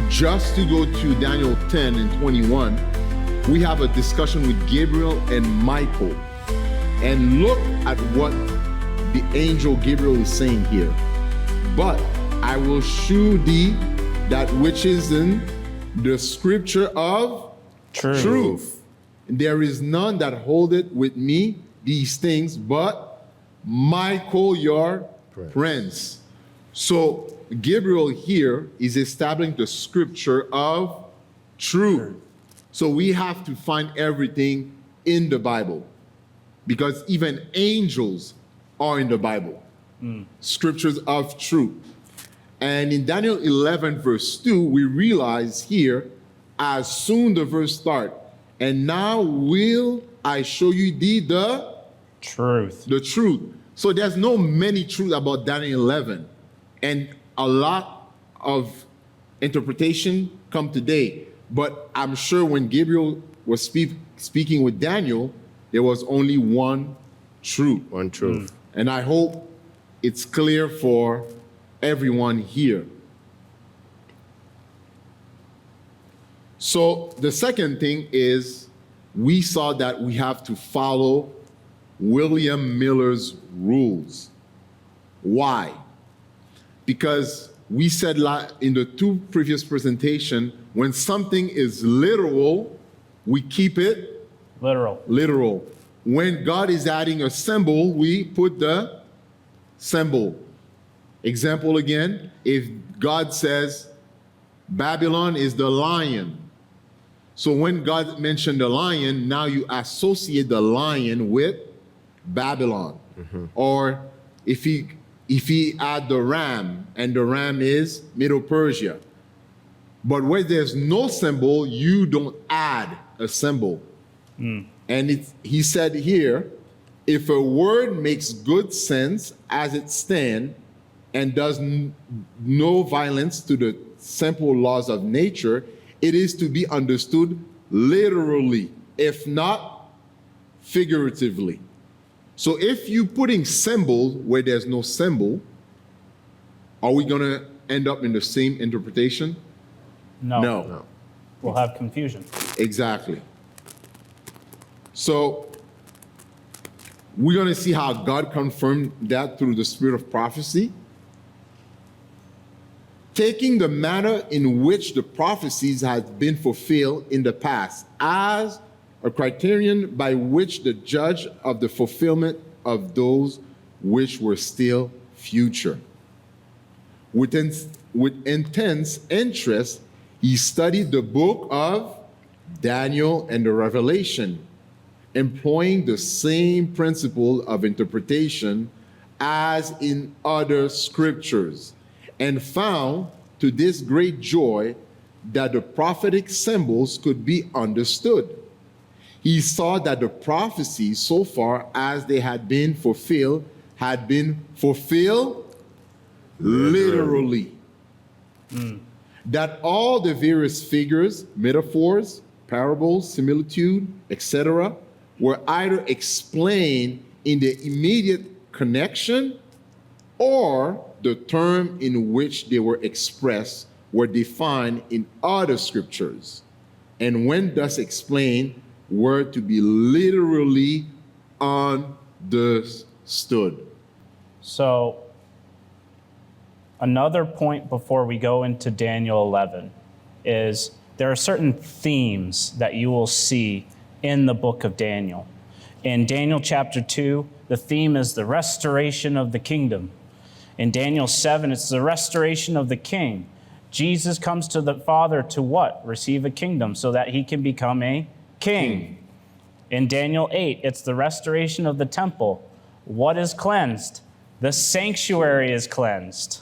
just to go to Daniel 10 and 21, we have a discussion with Gabriel and Michael. And look at what the angel Gabriel is saying here. But I will shew thee that which is in the scripture of truth. There is none that holdeth with me these things, but Michael your prince. So Gabriel here is establishing the scripture of truth. So we have to find everything in the Bible, because even angels are in the Bible. Scriptures of truth. And in Daniel 11 verse 2, we realize here, as soon the verse start, and now will I show you thee the truth. The truth. So there's no many truths about Daniel 11. And a lot of interpretation come today. But I'm sure when Gabriel was speaking with Daniel, there was only one truth. One truth. And I hope it's clear for everyone here. So the second thing is, we saw that we have to follow William Miller's rules. Why? Because we said in the two previous presentations, when something is literal, we keep it literal. When God is adding a symbol, we put the symbol. Example again, if God says Babylon is the lion, so when God mentioned the lion, now you associate the lion with Babylon. Or if he add the ram, and the ram is Middle Persia. But where there's no symbol, you don't add a symbol. And he said here, if a word makes good sense as it stands and does no violence to the simple laws of nature, it is to be understood literally, if not figuratively. So if you're putting symbols where there's no symbol, are we going to end up in the same interpretation? No. We'll have confusion. Exactly. So we're going to see how God confirmed that through the spirit of prophecy. Taking the manner in which the prophecies have been fulfilled in the past as a criterion by which the judge of the fulfillment of those which were still future. With intense interest, he studied the book of Daniel and the Revelation, employing the same principle of interpretation as in other scriptures, and found to this great joy that the prophetic symbols could be understood. He saw that the prophecies, so far as they had been fulfilled literally. That all the various figures, metaphors, parables, similitude, etc., were either explained in the immediate connection, or the term in which they were expressed were defined in other scriptures, and when thus explained, were to be literally understood. So, another point before we go into Daniel 11 is there are certain themes that you will see in the book of Daniel. In Daniel chapter 2, the theme is the restoration of the kingdom. In Daniel 7, it's the restoration of the king. Jesus comes to the Father to what? Receive a kingdom so that he can become a king. In Daniel 8, it's the restoration of the temple. What is cleansed? The sanctuary is cleansed.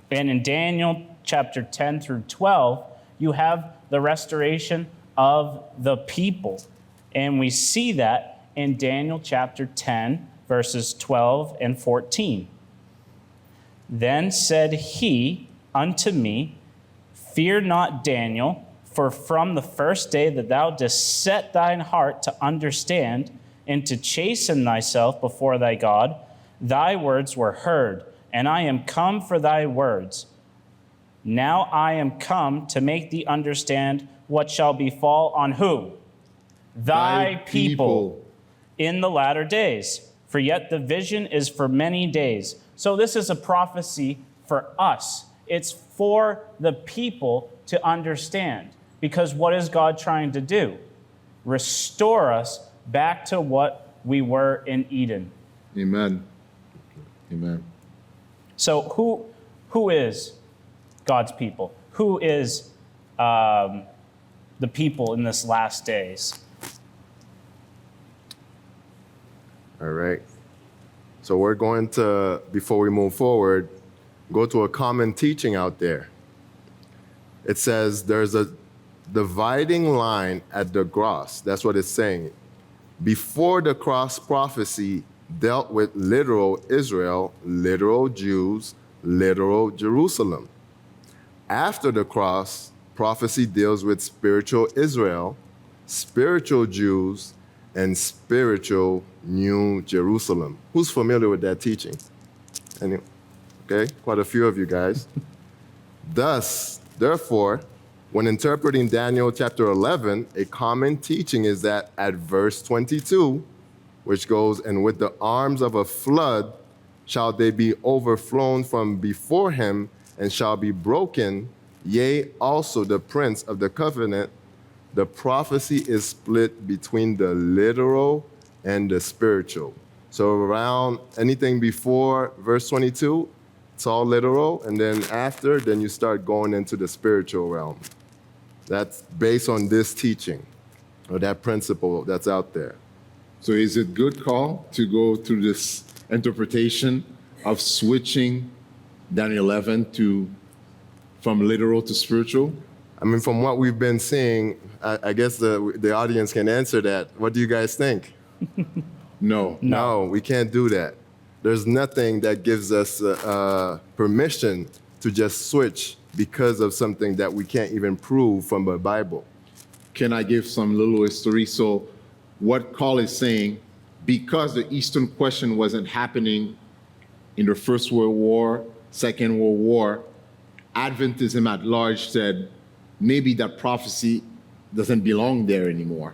And in Daniel chapter 10 through 12, you have the restoration of the people. And we see that in Daniel chapter 10, verses 12 and 14. Then said he unto me, Fear not, Daniel, for from the first day that thou didst set thine heart to understand and to chasten thyself before thy God, thy words were heard, and I am come for thy words. Now I am come to make thee understand what shall befall on who? Thy people in the latter days. For yet the vision is for many days. So this is a prophecy for us. It's for the people to understand. Because what is God trying to do? Restore us back to what we were in Eden. Amen. Amen. So who is God's people? Who is the people in this last days? All right. So we're going to, before we move forward, go to a common teaching out there. It says there's a dividing line at the cross. That's what it's saying. Before the cross, prophecy dealt with literal Israel, literal Jews, literal Jerusalem. After the cross, prophecy deals with spiritual Israel, spiritual Jews, and spiritual New Jerusalem. Who's familiar with that teaching? Okay, quite a few of you guys. Therefore, when interpreting Daniel chapter 11, a common teaching is that at verse 22, which goes, and with the arms of a flood shall they be overflown from before him, and shall be broken, yea, also the prince of the covenant. The prophecy is split between the literal and the spiritual. So around anything before verse 22, it's all literal, and then after, then you start going into the spiritual realm. That's based on this teaching, or that principle that's out there. So is it good call to go through this interpretation of switching Daniel 11 from literal to spiritual? I mean, from what we've been seeing, I guess the audience can answer that. What do you guys think? No, we can't do that. There's nothing that gives us permission to just switch because of something that we can't even prove from the Bible. Can I give some little history? So what Carl is saying, because the Eastern question wasn't happening in the First World War, Second World War, Adventism at large said, maybe that prophecy doesn't belong there anymore.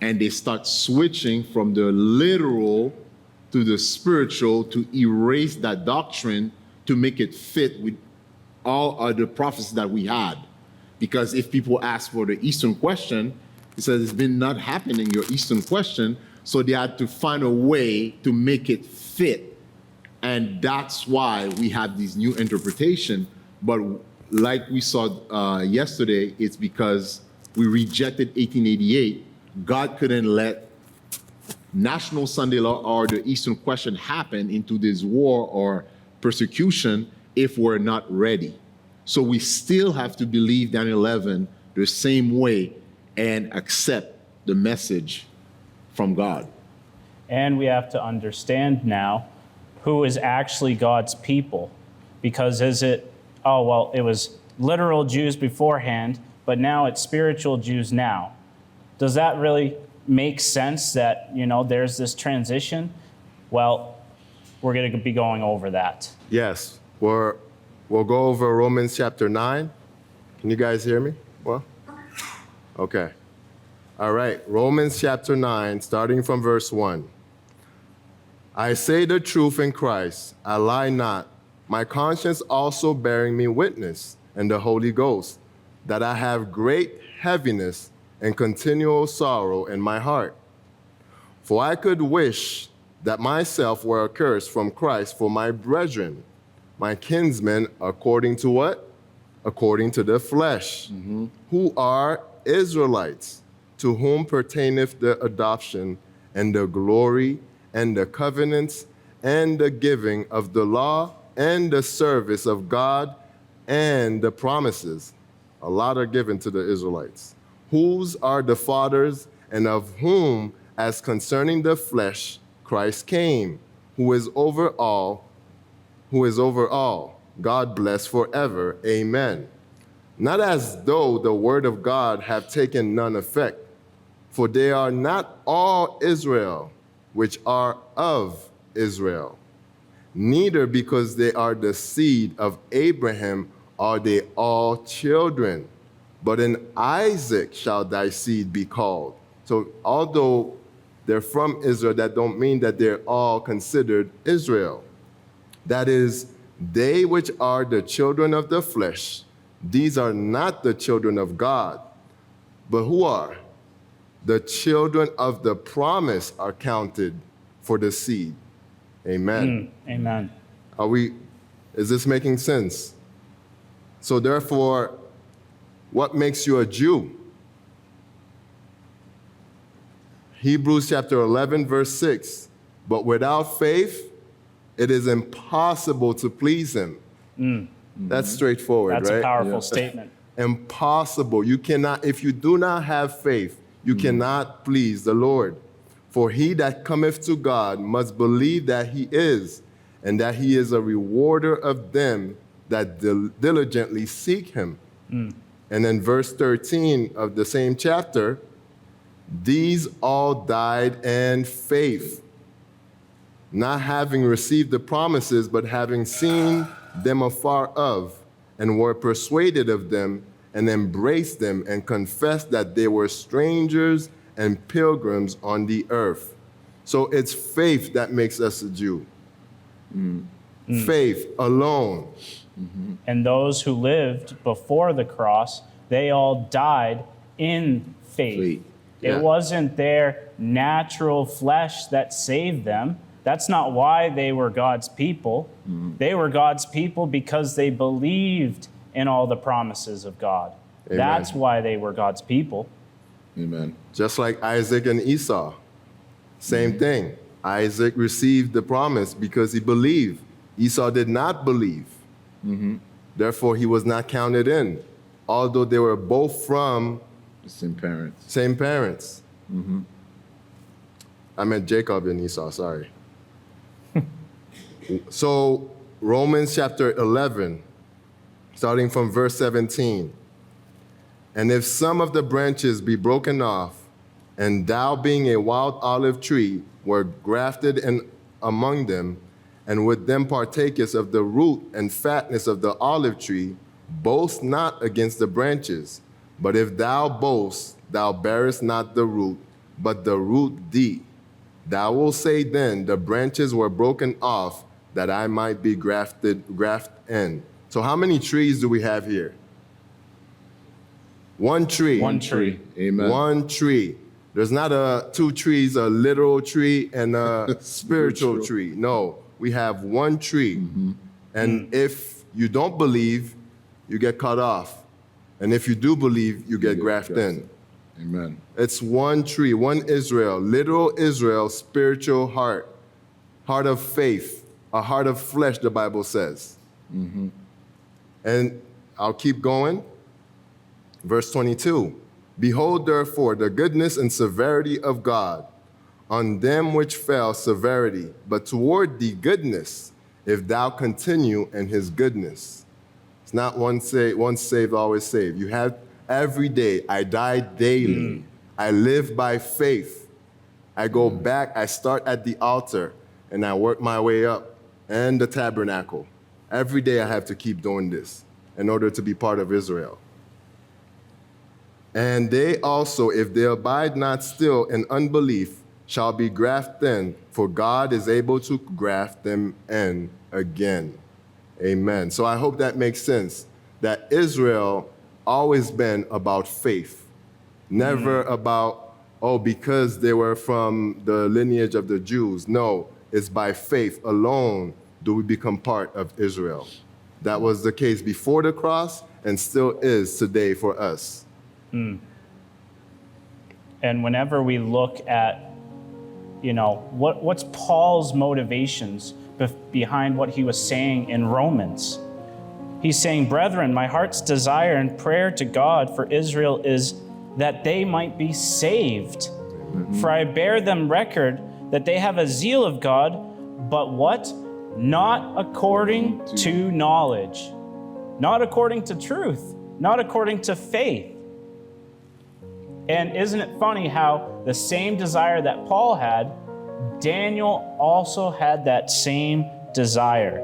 And they start switching from the literal to the spiritual to erase that doctrine to make it fit with all other prophecies that we had. Because if people ask for the Eastern question, it says it's been not happening, your Eastern question, so they had to find a way to make it fit. And that's why we have this new interpretation. But like we saw yesterday, it's because we rejected 1888. God couldn't let National Sunday Law or the Eastern question happen into this war or persecution if we're not ready. So we still have to believe Daniel 11 the same way and accept the message from God. And we have to understand now who is actually God's people. Because it was literal Jews beforehand, but now it's spiritual Jews now. Does that really make sense that, there's this transition? Well, we're going to be going over that. Yes, we'll go over Romans chapter 9. Can you guys hear me? Well, okay. All right, Romans chapter 9, starting from verse 1. I say the truth in Christ, I lie not, my conscience also bearing me witness, and the Holy Ghost, that I have great heaviness and continual sorrow in my heart. For I could wish that myself were accursed from Christ for my brethren, my kinsmen, according to what? According to the flesh, who are Israelites, to whom pertaineth the adoption and the glory and the covenants and the giving of the law and the service of God and the promises. A lot are given to the Israelites, whose are the fathers, and of whom, as concerning the flesh, Christ came, who is over all, God bless forever. Amen. Not as though the word of God have taken none effect, for they are not all Israel, which are of Israel, neither because they are the seed of Abraham are they all children? But in Isaac shall thy seed be called. So although they're from Israel, that don't mean that they're all considered Israel. That is, they which are the children of the flesh, these are not the children of God. But who are? The children of the promise are counted for the seed. Amen. Amen. Is this making sense? So therefore, what makes you a Jew? Hebrews chapter 11, verse 6. But without faith, it is impossible to please him. That's straightforward, That's right? a powerful statement. Impossible. You cannot, if you do not have faith, you cannot please the Lord. For he that cometh to God must believe that he is, and that he is a rewarder of them that diligently seek him. And then verse 13 of the same chapter, these all died in faith, not having received the promises, but having seen them afar off, and were persuaded of them, and embraced them, and confessed that they were strangers and pilgrims on the earth. So it's faith that makes us a Jew. Faith alone. And those who lived before the cross, they all died in faith. Yeah. It wasn't their natural flesh that saved them. That's not why they were God's people. They were God's people because they believed in all the promises of God. Amen. That's why they were God's people. Amen. Just like Isaac and Esau. Same thing. Isaac received the promise because he believed. Esau did not believe. Therefore, he was not counted in, although they were both from The same parents. same parents. I meant Jacob and Esau, sorry. So, Romans chapter 11, starting from verse 17. And if some of the branches be broken off, and thou being a wild olive tree were grafted in among them, and with them partakest of the root and fatness of the olive tree, boast not against the branches. But if thou boast, thou bearest not the root, but the root thee. Thou wilt say then, the branches were broken off, that I might be grafted in. So how many trees do we have here? One tree. One tree. Amen. One tree. There's not two trees, a literal tree and a spiritual tree. No, we have one tree. And if you don't believe, you get cut off. And if you do believe, you get grafted in. Amen. It's one tree, one Israel, literal Israel, spiritual heart, heart of faith, a heart of flesh, the Bible says. And I'll keep going. Verse 22. Behold, therefore, the goodness and severity of God. On them which fell severity, but toward thee goodness, if thou continue in his goodness. It's not once saved, always saved. You have every day. I die daily. I live by faith. I go back, I start at the altar, and I work my way up, and the tabernacle. Every day I have to keep doing this in order to be part of Israel. And they also, if they abide not still in unbelief, shall be grafted in, for God is able to graft them in again. Amen. So I hope that makes sense, that Israel always been about faith, never about, because they were from the lineage of the Jews. No, it's by faith alone do we become part of Israel. That was the case before the cross and still is today for us. And whenever we look at, what's Paul's motivations behind what he was saying in Romans? He's saying, brethren, my heart's desire and prayer to God for Israel is that they might be saved. For I bear them record that they have a zeal of God, but what? Not according to knowledge, not according to truth, not according to faith. And isn't it funny how the same desire that Paul had, Daniel also had that same desire.